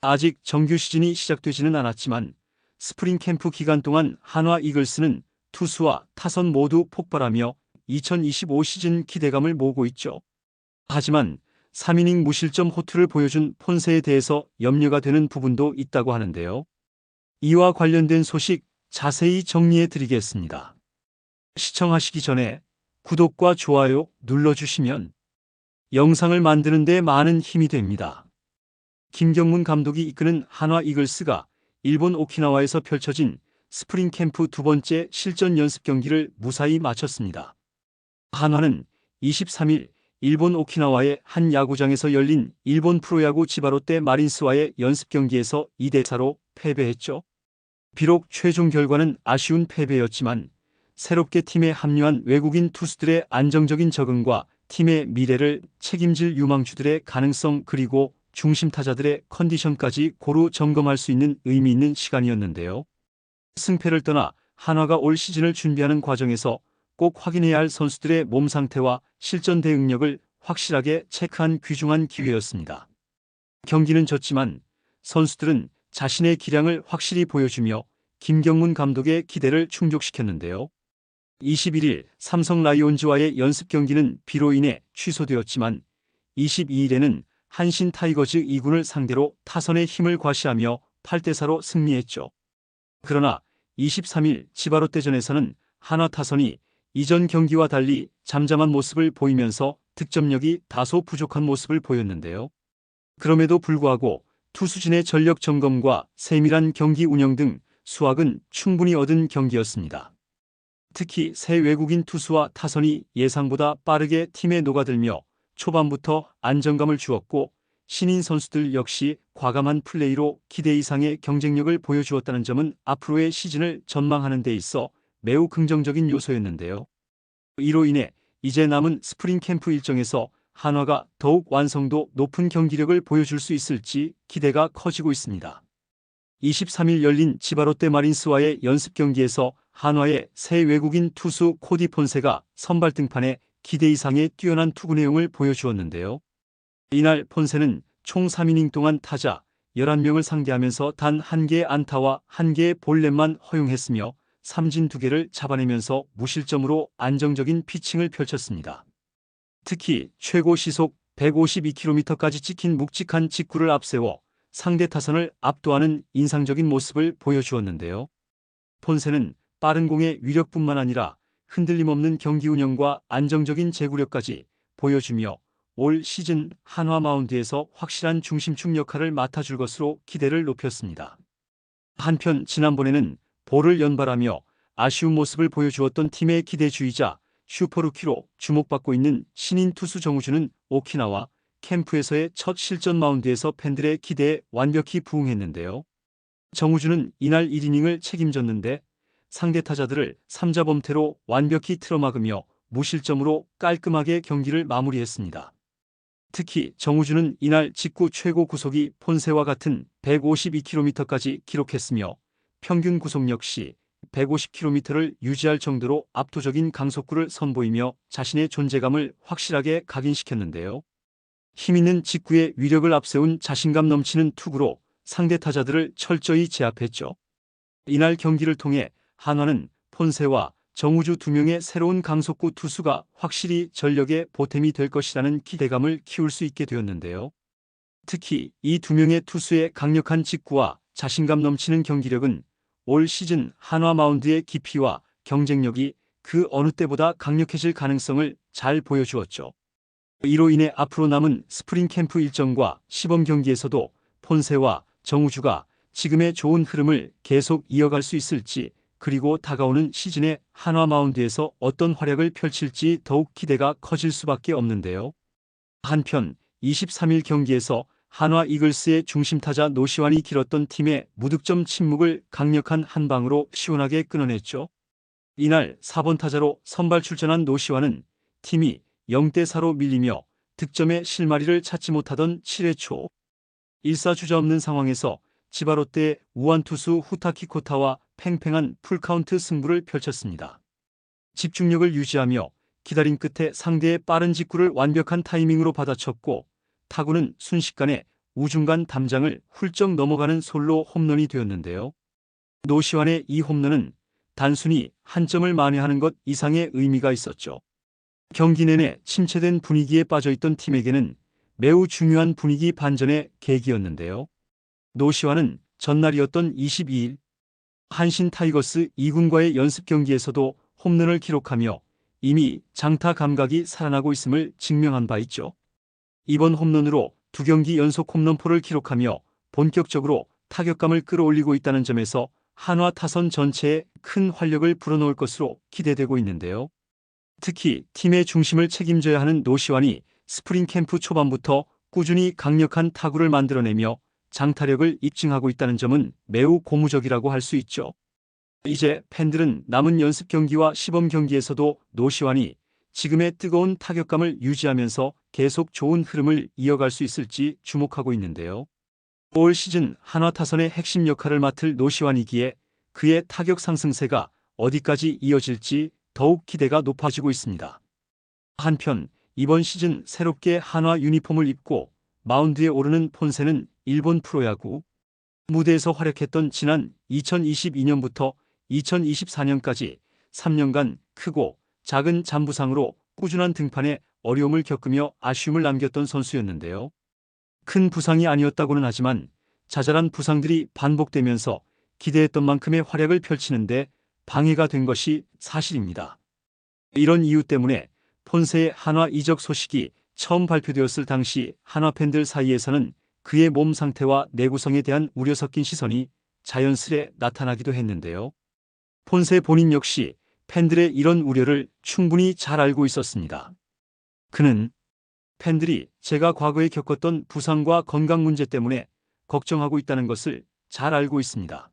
아직 정규 시즌이 시작되지는 않았지만 스프링 캠프 기간 동안 한화 이글스는 투수와 타선 모두 폭발하며 2025 시즌 기대감을 모으고 있죠. 하지만 3이닝 무실점 호투를 보여준 폰세에 대해서 염려가 되는 부분도 있다고 하는데요. 이와 관련된 소식 자세히 정리해 드리겠습니다. 시청하시기 전에 구독과 좋아요 눌러주시면 영상을 만드는 데 많은 힘이 됩니다. 김경문 감독이 이끄는 한화 이글스가 일본 오키나와에서 펼쳐진 스프링 캠프 두 번째 실전 연습 경기를 무사히 마쳤습니다. 한화는 23일 일본 오키나와의 한 야구장에서 열린 일본 프로야구 지바롯데 마린스와의 연습 경기에서 2대4로 패배했죠. 비록 최종 결과는 아쉬운 패배였지만 새롭게 팀에 합류한 외국인 투수들의 안정적인 적응과 팀의 미래를 책임질 유망주들의 가능성 그리고 중심 타자들의 컨디션까지 고루 점검할 수 있는 의미 있는 시간이었는데요. 승패를 떠나 한화가 올 시즌을 준비하는 과정에서 꼭 확인해야 할 선수들의 몸 상태와 실전 대응력을 확실하게 체크한 귀중한 기회였습니다. 경기는 졌지만 선수들은 자신의 기량을 확실히 보여주며 김경문 감독의 기대를 충족시켰는데요. 21일 삼성 라이온즈와의 연습 경기는 비로 인해 취소되었지만 22일에는 한신 타이거즈 2군을 상대로 타선의 힘을 과시하며 8대4로 승리했죠. 그러나 23일 지바롯데전에서는 한화 타선이 이전 경기와 달리 잠잠한 모습을 보이면서 득점력이 다소 부족한 모습을 보였는데요. 그럼에도 불구하고 투수진의 전력 점검과 세밀한 경기 운영 등 수확은 충분히 얻은 경기였습니다. 특히 새 외국인 투수와 타선이 예상보다 빠르게 팀에 녹아들며 초반부터 안정감을 주었고 신인 선수들 역시 과감한 플레이로 기대 이상의 경쟁력을 보여주었다는 점은 앞으로의 시즌을 전망하는 데 있어 매우 긍정적인 요소였는데요. 이로 인해 이제 남은 스프링 캠프 일정에서 한화가 더욱 완성도 높은 경기력을 보여줄 수 있을지 기대가 커지고 있습니다. 23일 열린 지바롯데 마린스와의 연습 경기에서 한화의 새 외국인 투수 코디 폰세가 선발 등판에 기대 이상의 뛰어난 투구 내용을 보여주었는데요. 이날 폰세는 총 3이닝 동안 타자 11명을 상대하면서 단 1개의 안타와 1개의 볼넷만 허용했으며 삼진 2개를 잡아내면서 무실점으로 안정적인 피칭을 펼쳤습니다. 특히 최고 시속 152km까지 찍힌 묵직한 직구를 앞세워 상대 타선을 압도하는 인상적인 모습을 보여주었는데요. 폰세는 빠른 공의 위력뿐만 아니라 흔들림 없는 경기 운영과 안정적인 제구력까지 보여주며 올 시즌 한화 마운드에서 확실한 중심축 역할을 맡아줄 것으로 기대를 높였습니다. 한편 지난번에는 볼을 연발하며 아쉬운 모습을 보여주었던 팀의 기대주의자 슈퍼루키로 주목받고 있는 신인 투수 정우주는 오키나와 캠프에서의 첫 실전 마운드에서 팬들의 기대에 완벽히 부응했는데요. 정우주는 이날 1이닝을 책임졌는데 상대 타자들을 3자 범퇴로 완벽히 틀어막으며 무실점으로 깔끔하게 경기를 마무리했습니다. 특히 정우주는 이날 직구 최고 구속이 폰세와 같은 152km까지 기록했으며 평균 구속 역시 150km를 유지할 정도로 압도적인 강속구를 선보이며 자신의 존재감을 확실하게 각인시켰는데요. 힘있는 직구의 위력을 앞세운 자신감 넘치는 투구로 상대 타자들을 철저히 제압했죠. 이날 경기를 통해 한화는 폰세와 정우주 2명의 새로운 강속구 투수가 확실히 전력의 보탬이 될 것이라는 기대감을 키울 수 있게 되었는데요. 특히 이 2명의 투수의 강력한 직구와 자신감 넘치는 경기력은 올 시즌 한화 마운드의 깊이와 경쟁력이 그 어느 때보다 강력해질 가능성을 잘 보여주었죠. 이로 인해 앞으로 남은 스프링 캠프 일정과 시범 경기에서도 폰세와 정우주가 지금의 좋은 흐름을 계속 이어갈 수 있을지 그리고 다가오는 시즌에 한화 마운드에서 어떤 활약을 펼칠지 더욱 기대가 커질 수밖에 없는데요. 한편 23일 경기에서 한화 이글스의 중심타자 노시환이 길었던 팀의 무득점 침묵을 강력한 한 방으로 시원하게 끊어냈죠. 이날 4번 타자로 선발 출전한 노시환은 팀이 0대4로 밀리며 득점의 실마리를 찾지 못하던 7회 초 1사주자 없는 상황에서 지바롯데의 우완투수 후타키 코타와 팽팽한 풀카운트 승부를 펼쳤습니다. 집중력을 유지하며 기다림 끝에 상대의 빠른 직구를 완벽한 타이밍으로 받아쳤고 타구는 순식간에 우중간 담장을 훌쩍 넘어가는 솔로 홈런이 되었는데요. 노시환의 이 홈런은 단순히 한 점을 만회하는 것 이상의 의미가 있었죠. 경기 내내 침체된 분위기에 빠져있던 팀에게는 매우 중요한 분위기 반전의 계기였는데요. 노시환은 전날이었던 22일 한신 타이거스 2군과의 연습 경기에서도 홈런을 기록하며 이미 장타 감각이 살아나고 있음을 증명한 바 있죠. 이번 홈런으로 2경기 연속 홈런포를 기록하며 본격적으로 타격감을 끌어올리고 있다는 점에서 한화 타선 전체에 큰 활력을 불어넣을 것으로 기대되고 있는데요. 특히 팀의 중심을 책임져야 하는 노시환이 스프링 캠프 초반부터 꾸준히 강력한 타구를 만들어내며 장타력을 입증하고 있다는 점은 매우 고무적이라고 할 수 있죠. 이제 팬들은 남은 연습 경기와 시범 경기에서도 노시환이 지금의 뜨거운 타격감을 유지하면서 계속 좋은 흐름을 이어갈 수 있을지 주목하고 있는데요. 올 시즌 한화 타선의 핵심 역할을 맡을 노시환이기에 그의 타격 상승세가 어디까지 이어질지 더욱 기대가 높아지고 있습니다. 한편 이번 시즌 새롭게 한화 유니폼을 입고 마운드에 오르는 폰세는 일본 프로야구 무대에서 활약했던 지난 2022년부터 2024년까지 3년간 크고 작은 잔부상으로 꾸준한 등판에 어려움을 겪으며 아쉬움을 남겼던 선수였는데요. 큰 부상이 아니었다고는 하지만 자잘한 부상들이 반복되면서 기대했던 만큼의 활약을 펼치는데 방해가 된 것이 사실입니다. 이런 이유 때문에 폰세의 한화 이적 소식이 처음 발표되었을 당시 한화 팬들 사이에서는 그의 몸 상태와 내구성에 대한 우려 섞인 시선이 자연스레 나타나기도 했는데요. 폰세 본인 역시 팬들의 이런 우려를 충분히 잘 알고 있었습니다. 그는 팬들이 제가 과거에 겪었던 부상과 건강 문제 때문에 걱정하고 있다는 것을 잘 알고 있습니다.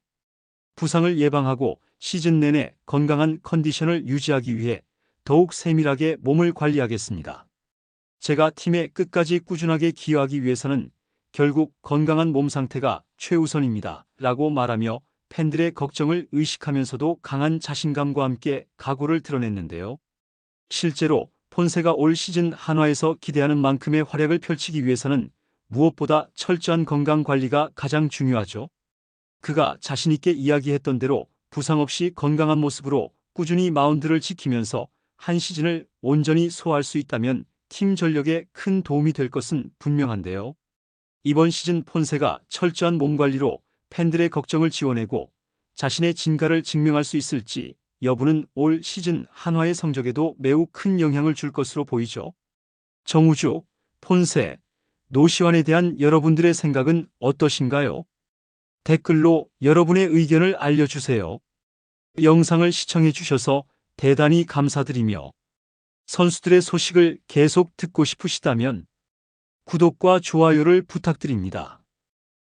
부상을 예방하고 시즌 내내 건강한 컨디션을 유지하기 위해 더욱 세밀하게 몸을 관리하겠습니다. 제가 팀에 끝까지 꾸준하게 기여하기 위해서는 결국 건강한 몸 상태가 최우선입니다. 라고 말하며 팬들의 걱정을 의식하면서도 강한 자신감과 함께 각오를 드러냈는데요. 실제로 폰세가 올 시즌 한화에서 기대하는 만큼의 활약을 펼치기 위해서는 무엇보다 철저한 건강 관리가 가장 중요하죠. 그가 자신있게 이야기했던 대로 부상 없이 건강한 모습으로 꾸준히 마운드를 지키면서 한 시즌을 온전히 소화할 수 있다면 팀 전력에 큰 도움이 될 것은 분명한데요. 이번 시즌 폰세가 철저한 몸관리로 팬들의 걱정을 지워내고 자신의 진가를 증명할 수 있을지 여부는 올 시즌 한화의 성적에도 매우 큰 영향을 줄 것으로 보이죠. 정우주, 폰세, 노시환에 대한 여러분들의 생각은 어떠신가요? 댓글로 여러분의 의견을 알려주세요. 영상을 시청해 주셔서 대단히 감사드리며 선수들의 소식을 계속 듣고 싶으시다면 구독과 좋아요를 부탁드립니다.